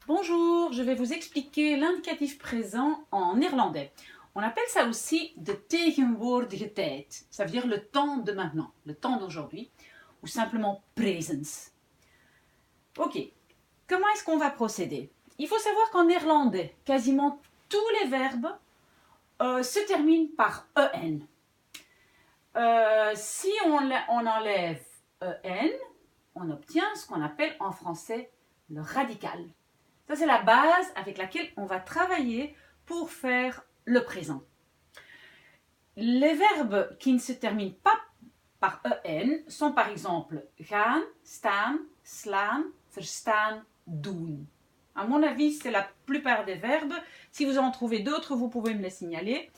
Bonjour, je vais vous expliquer l'indicatif présent en néerlandais. On appelle ça aussi de tegenwoordige tijd. Ça veut dire le temps de maintenant, le temps d'aujourd'hui, ou simplement presens. Ok, comment est-ce qu'on va procéder? Il faut savoir qu'en néerlandais, quasiment tous les verbes se terminent par en. Si on enlève en, on obtient ce qu'on appelle en français le radical. Ça, c'est la base avec laquelle on va travailler pour faire le présent. Les verbes qui ne se terminent pas par en sont par exemple gaan, staan, slaan, verstaan, doen. À mon avis, c'est la plupart des verbes. Si vous en trouvez d'autres, vous pouvez me les signaler.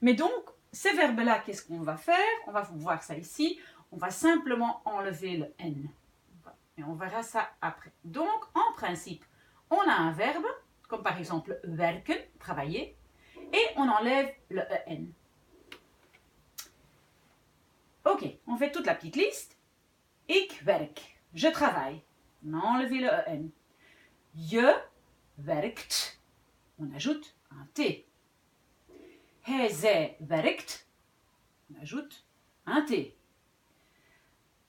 Mais donc, ces verbes-là, qu'est-ce qu'on va faire? On va voir ça ici. On va simplement enlever le n. Et on verra ça après. Donc, en principe, on a un verbe, comme par exemple werken, travailler, et on enlève le en. Ok, on fait toute la petite liste. Ik werk, je travaille. On a enlevé le en. Je werkt, on ajoute un t. Hij, zij werkt, on ajoute un t.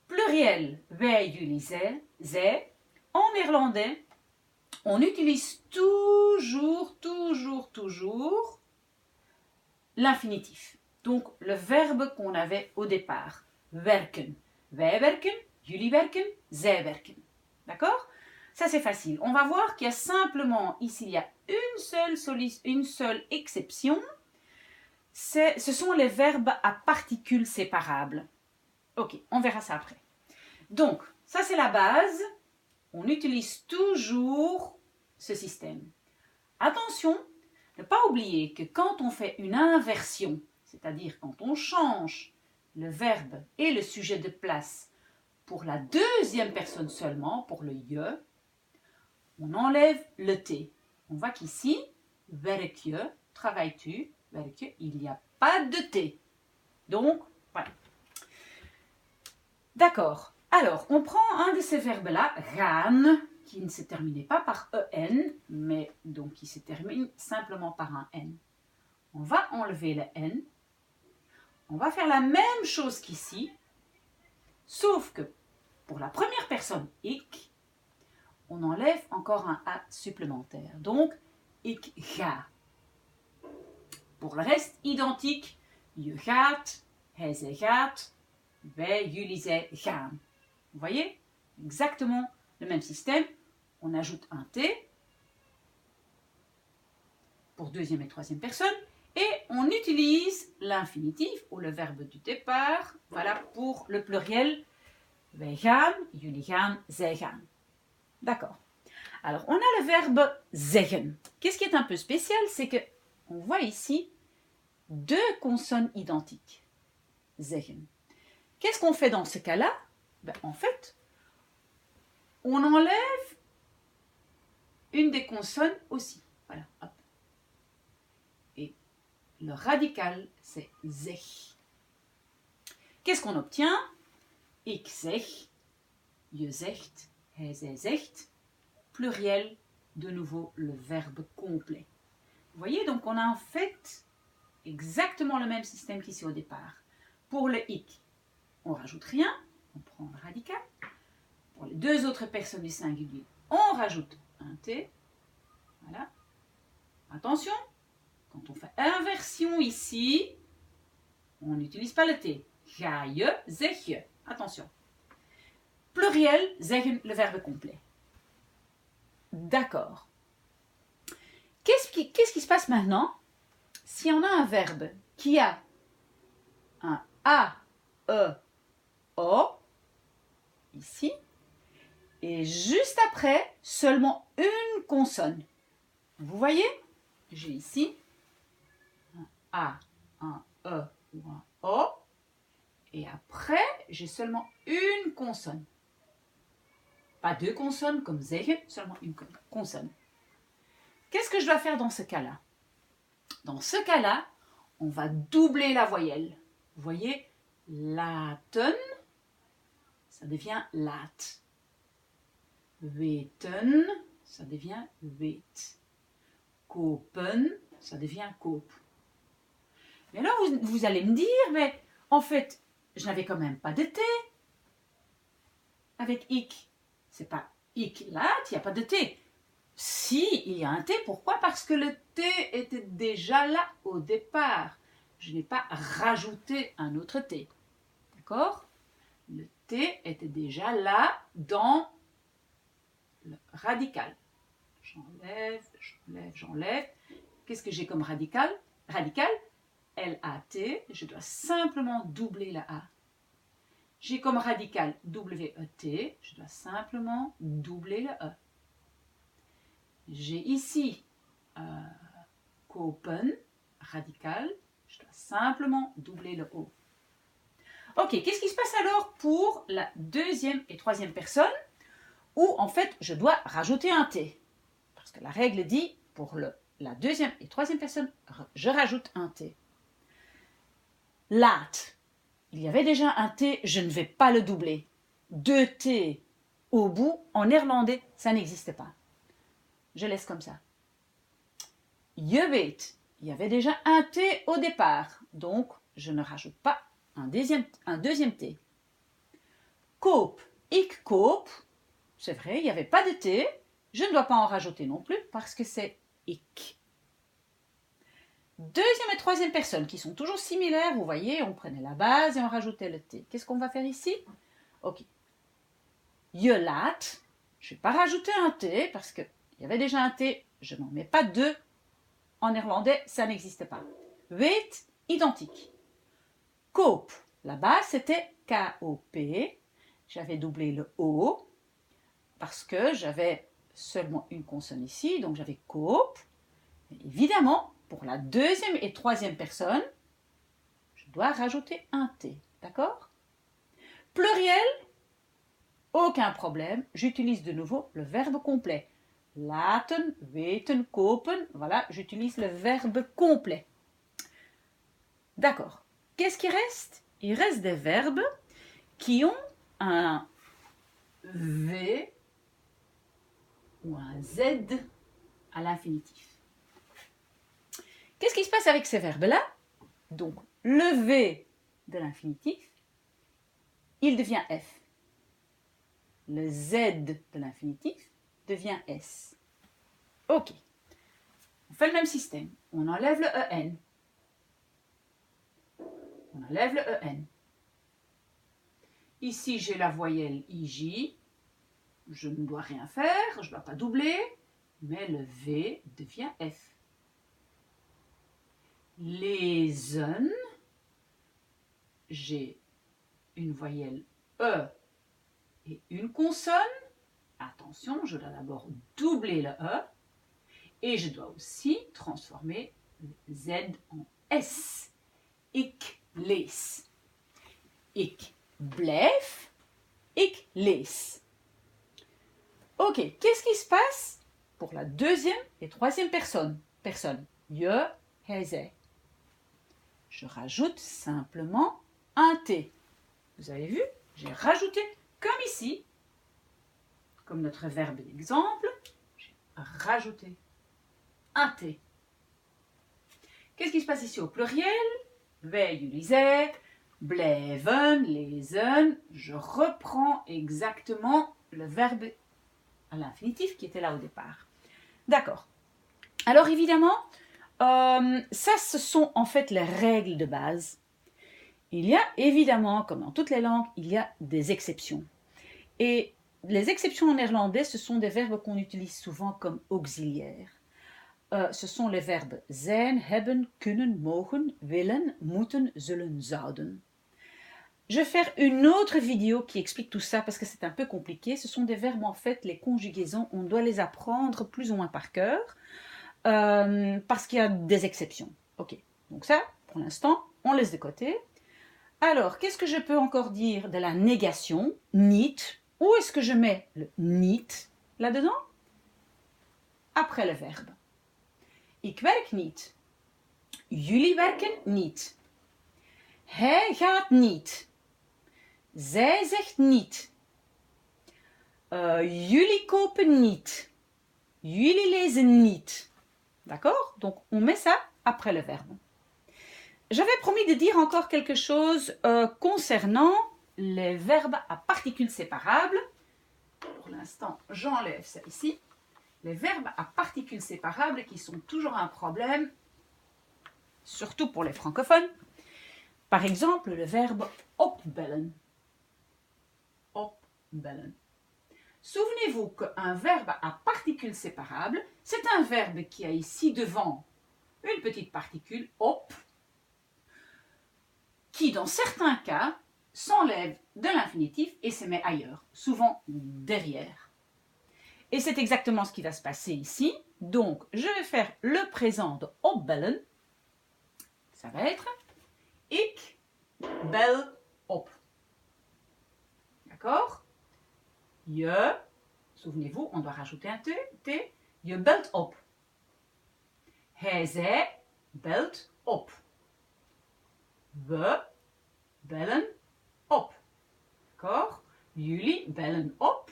Pluriel, wij, jullie, zij. En néerlandais, on utilise toujours l'infinitif. Donc le verbe qu'on avait au départ. Werken. Wij werken, jullie werken, zij werken. D'accord? Ça c'est facile. On va voir qu'il y a simplement, ici il y a une seule exception. Ce sont les verbes à particules séparables. Ok, on verra ça après. Donc, ça c'est la base. On utilise toujours ce système. Attention, ne pas oublier que quand on fait une inversion, c'est-à-dire quand on change le verbe et le sujet de place pour la deuxième personne seulement, pour le je, on enlève le t. On voit qu'ici, werk je, travailles-tu, werk je, il n'y a pas de t. Donc, voilà. D'accord. Alors, on prend un de ces verbes-là, gaan, qui ne se terminait pas par en, mais donc qui se termine simplement par un n. On va enlever le n. On va faire la même chose qu'ici, sauf que pour la première personne, ik, on enlève encore un a supplémentaire. Donc, ik ga. Pour le reste, identique. Je gaat, hij, zij gaat, wij, jullie, zij gaan. Vous voyez? Exactement le même système. On ajoute un T pour deuxième et troisième personne et on utilise l'infinitif ou le verbe du départ, voilà, pour le pluriel. Wij gaan, jullie gaan, zij gaan. D'accord. Alors, on a le verbe zeggen. Qu'est-ce qui est un peu spécial, c'est que on voit ici deux consonnes identiques. Zeggen. Qu'est-ce qu'on fait dans ce cas-là? En fait, on enlève une des consonnes aussi. Voilà, hop. Et le radical, c'est zeg. Qu'est-ce qu'on obtient? Ik zeg, je zegt, hij, zij zegt. Pluriel, de nouveau le verbe complet. Vous voyez, donc on a en fait exactement le même système qu'ici au départ. Pour le ik, on ne rajoute rien, on prend le radical. Pour les deux autres personnes du singulier, on rajoute un t. Voilà. Attention, quand on fait inversion ici, on n'utilise pas le t. Ga je, zeg je. Attention. Pluriel, zeggen, le verbe complet. D'accord. Qu'est-ce qui se passe maintenant si on a un verbe qui a un A, E, O, ici, et juste après, seulement une consonne. Vous voyez? J'ai ici un A, un E ou un O, et après, j'ai seulement une consonne. Pas deux consonnes comme zeggen, seulement une consonne. Qu'est-ce que je dois faire dans ce cas-là? Dans ce cas-là, on va doubler la voyelle. Vous voyez, laten, ça devient laat. Weten, ça devient weet. Kopen, ça devient koop. Mais alors, vous allez me dire, mais en fait, je n'avais quand même pas de T avec ik. C'est pas ik là, il n'y a pas de T. Si, il y a un T. Pourquoi? Parce que le T était déjà là au départ. Je n'ai pas rajouté un autre T. D'accord? Le T était déjà là dans le radical. J'enlève, j'enlève, j'enlève. Qu'est-ce que j'ai comme radical? Radical, L-A-T. Je dois simplement doubler la A. J'ai comme radical W-E-T. Je dois simplement doubler le E. J'ai ici kopen, radical. Je dois simplement doubler le O. Ok, qu'est-ce qui se passe alors pour la deuxième et troisième personne où en fait je dois rajouter un T? Parce que la règle dit pour la deuxième et troisième personne, je rajoute un T. Laat, il y avait déjà un T, je ne vais pas le doubler. Deux T au bout, en néerlandais, ça n'existe pas. Je laisse comme ça. Je weet, il y avait déjà un T au départ, donc je ne rajoute pas un deuxième T. Koop, ik koop, c'est vrai, il n'y avait pas de T, je ne dois pas en rajouter non plus parce que c'est ik. Deuxième et troisième personne qui sont toujours similaires, vous voyez, on prenait la base et on rajoutait le T. Qu'est-ce qu'on va faire ici? Ok. Je laat, je ne vais pas rajouter un T parce qu'il y avait déjà un T, je n'en mets pas deux. En néerlandais, ça n'existe pas. Weet, identique. Koop, la base c'était K-O-P. J'avais doublé le O parce que j'avais seulement une consonne ici, donc j'avais koop. Évidemment, pour la deuxième et troisième personne, je dois rajouter un T, d'accord? Pluriel, aucun problème, j'utilise de nouveau le verbe complet. Laten, weten, kopen, voilà, j'utilise le verbe complet. D'accord. Qu'est-ce qui reste? Il reste des verbes qui ont un V ou un Z à l'infinitif. Qu'est-ce qui se passe avec ces verbes-là? Donc, le V de l'infinitif, il devient F. Le Z de l'infinitif devient S. Ok. On fait le même système. On enlève le EN. On enlève le EN. Ici, j'ai la voyelle IJ. Je ne dois rien faire, je ne dois pas doubler, mais le V devient F. Lezen, j'ai une voyelle E et une consonne. Attention, je dois d'abord doubler le E et je dois aussi transformer le Z en S. Ik lees. Ik blijf. Ik lees. Ok, qu'est-ce qui se passe pour la deuxième et troisième personne? Je, hij, zij. Je rajoute simplement un T. Vous avez vu? J'ai rajouté comme ici, comme notre verbe d'exemple, j'ai rajouté un T. Qu'est-ce qui se passe ici au pluriel? Wij, jullie, zij, blijven, lezen. Je reprends exactement le verbe à l'infinitif qui était là au départ. D'accord. Alors évidemment, ça ce sont en fait les règles de base. Il y a évidemment, comme dans toutes les langues, il y a des exceptions. Et les exceptions en néerlandais, ce sont des verbes qu'on utilise souvent comme auxiliaires. Ce sont les verbes zijn, hebben, kunnen, mogen, willen, moeten, zullen, zouden. Je vais faire une autre vidéo qui explique tout ça parce que c'est un peu compliqué. Ce sont des verbes, en fait, les conjugaisons, on doit les apprendre plus ou moins par cœur parce qu'il y a des exceptions. Ok, donc ça, pour l'instant, on laisse de côté. Alors, qu'est-ce que je peux encore dire de la négation? Niet. Où est-ce que je mets le niet là-dedans? Après le verbe. Ik werk niet. Jullie werken niet. Hij gaat niet. Zij zegt niet. Jullie kopen niet. Jullie lezen niet. D'accord? Donc, on met ça après le verbe. J'avais promis de dire encore quelque chose concernant les verbes à particules séparables. Pour l'instant, j'enlève ça ici. Les verbes à particules séparables qui sont toujours un problème, surtout pour les francophones. Par exemple, le verbe opbellen. Opbellen. Souvenez-vous qu'un verbe à particules séparables, c'est un verbe qui a ici devant une petite particule op, qui dans certains cas s'enlève de l'infinitif et se met ailleurs, souvent derrière. Et c'est exactement ce qui va se passer ici. Donc, je vais faire le présent de opbellen. Ça va être ik bel op. D'accord? Je, souvenez-vous, on doit rajouter un T. Je belt op. Hij, zij belt op. We bellen op. D'accord? Jullie bellen op.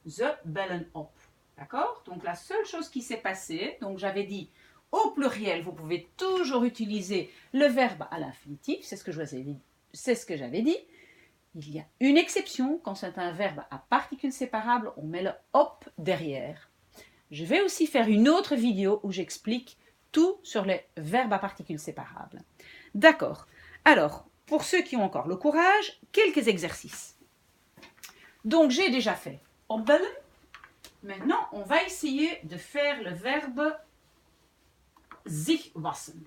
Ze bellen op. D'accord? Donc la seule chose qui s'est passée, donc j'avais dit au pluriel, vous pouvez toujours utiliser le verbe à l'infinitif, c'est ce que j'avais dit. Il y a une exception, quand c'est un verbe à particules séparables, on met le op derrière. Je vais aussi faire une autre vidéo où j'explique tout sur les verbes à particules séparables. D'accord. Alors, pour ceux qui ont encore le courage, quelques exercices. Donc, j'ai déjà fait opbellen. Maintenant, on va essayer de faire le verbe sich wassen.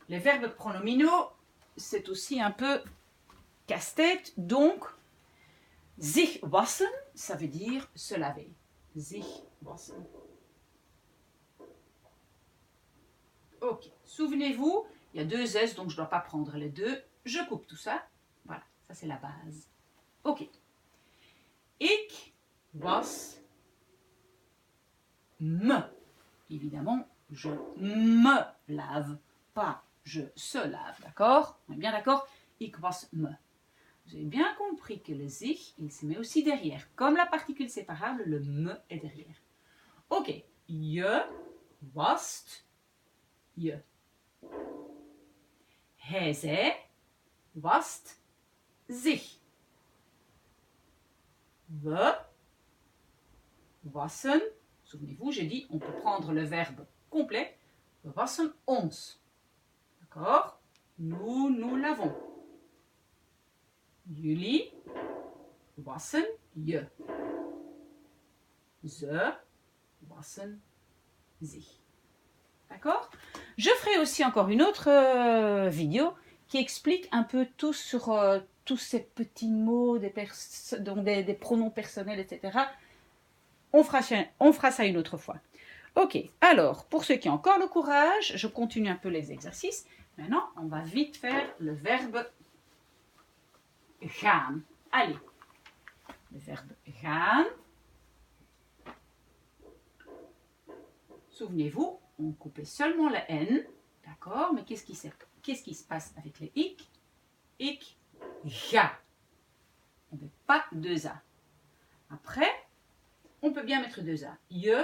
Les verbes pronominaux, c'est aussi un peu casse-tête. Donc, sich wassen, ça veut dire se laver. Sich wassen. Ok, souvenez-vous, il y a deux S, donc je ne dois pas prendre les deux. Je coupe tout ça. Voilà, ça c'est la base. Ok. Ik was me. Évidemment, je me lave, pas je se lave, d'accord? On est bien d'accord? Ik was me. Vous avez bien compris que le sich, il se met aussi derrière. Comme la particule séparable, le me est derrière. Ok. Je wast je. Hij, zij wast zich. We wassen. Souvenez-vous, j'ai dit, on peut prendre le verbe complet. We wassen ons. D'accord? Nous lavons. Jullie wassen je. Ze wassen zich. D'accord? Je ferai aussi encore une autre vidéo qui explique un peu tout sur tous ces petits mots, des pronoms personnels, etc. On fera ça une autre fois. Ok, alors, pour ceux qui ont encore le courage, je continue un peu les exercices. Maintenant, on va vite faire le verbe gaan. Allez, le verbe gaan. Souvenez-vous, on coupait seulement le N, d'accord? Mais qu'est-ce qui se passe avec le ik? Ik, ga. On ne met pas deux A. Après, on peut bien mettre deux A. Je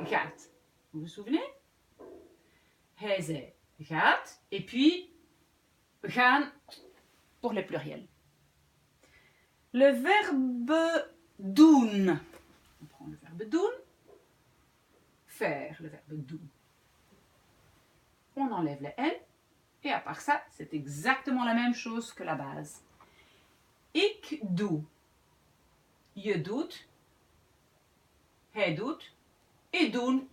gaat. Vous vous souvenez? Hij, zij gaat. Et puis, gaan pour les pluriels. Le verbe doen. On prend le verbe doen. Faire, le verbe doen. On enlève le N. Et à part ça, c'est exactement la même chose que la base. Ik doe. Je doet. Hij doet. Et doen,